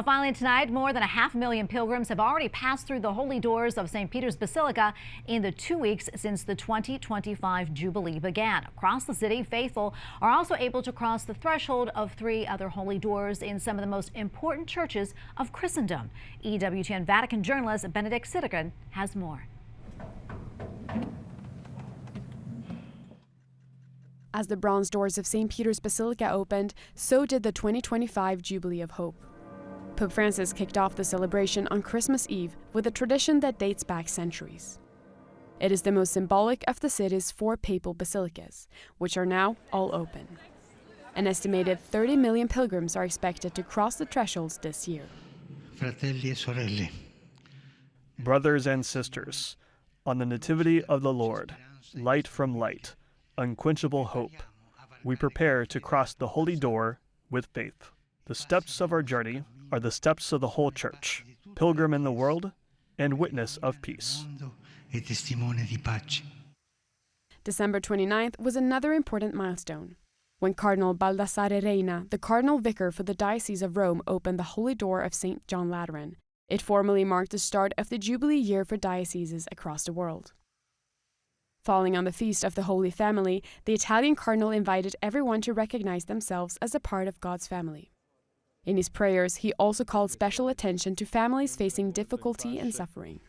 Finally tonight, more than 500,000 pilgrims have already passed through the holy doors of St. Peter's Basilica in the 2 weeks since the 2025 Jubilee began. Across the city, faithful are also able to cross the threshold of 3 other holy doors in some of the most important churches of Christendom. EWTN Vatican journalist Benedicte Cedergren has more. As the bronze doors of St. Peter's Basilica opened, so did the 2025 Jubilee of Hope. Pope Francis kicked off the celebration on Christmas Eve with a tradition that dates back centuries. It is the most symbolic of the city's 4 papal basilicas, which are now all open. An estimated 30 million pilgrims are expected to cross the thresholds this year. Fratelli e sorelle. Brothers and sisters, on the Nativity of the Lord, light from light, unquenchable hope, we prepare to cross the holy door with faith. The steps of our journey are the steps of the whole Church, pilgrim in the world and witness of peace. December 29th was another important milestone, when Cardinal Baldassare Reina, the Cardinal Vicar for the Diocese of Rome, opened the Holy Door of St. John Lateran. It formally marked the start of the Jubilee year for dioceses across the world. Falling on the Feast of the Holy Family, the Italian cardinal invited everyone to recognize themselves as a part of God's family. In his prayers, he also called special attention to families facing difficulty and suffering.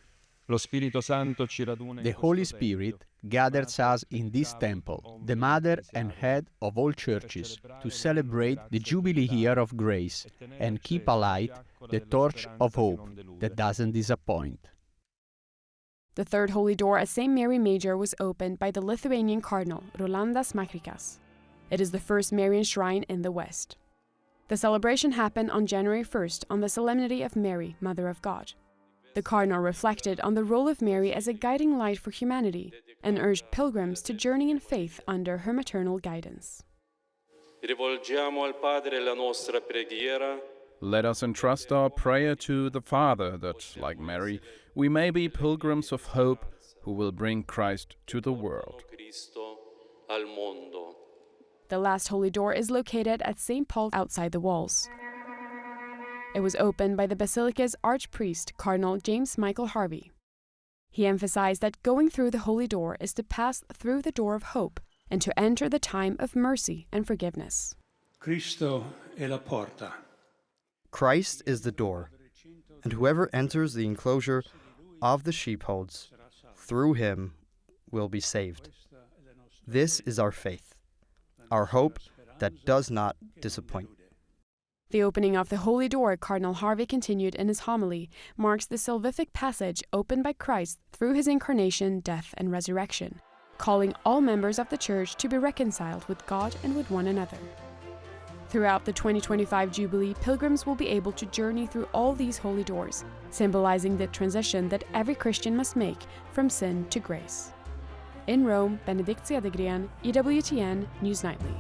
The Holy Spirit gathers us in this temple, the mother and head of all churches, to celebrate the Jubilee year of grace and keep alight the torch of hope that doesn't disappoint. The third holy door at St. Mary Major was opened by the Lithuanian Cardinal Rolandas Makrikas. It is the first Marian shrine in the West. The celebration happened on January 1st on the Solemnity of Mary, Mother of God. The Cardinal reflected on the role of Mary as a guiding light for humanity and urged pilgrims to journey in faith under her maternal guidance. Let us entrust our prayer to the Father that, like Mary, we may be pilgrims of hope who will bring Christ to the world. The last holy door is located at St. Paul outside the walls. It was opened by the Basilica's archpriest, Cardinal James Michael Harvey. He emphasized that going through the holy door is to pass through the door of hope and to enter the time of mercy and forgiveness. Cristo è la porta. Christ is the door, and whoever enters the enclosure of the sheepfolds through him will be saved. This is our faith, our hope that does not disappoint. The opening of the holy door, Cardinal Harvey continued in his homily, marks the salvific passage opened by Christ through his incarnation, death, and resurrection, calling all members of the Church to be reconciled with God and with one another. Throughout the 2025 Jubilee, pilgrims will be able to journey through all these holy doors, symbolizing the transition that every Christian must make from sin to grace. In Rome, Benedicte, Cedergren, EWTN News Nightly.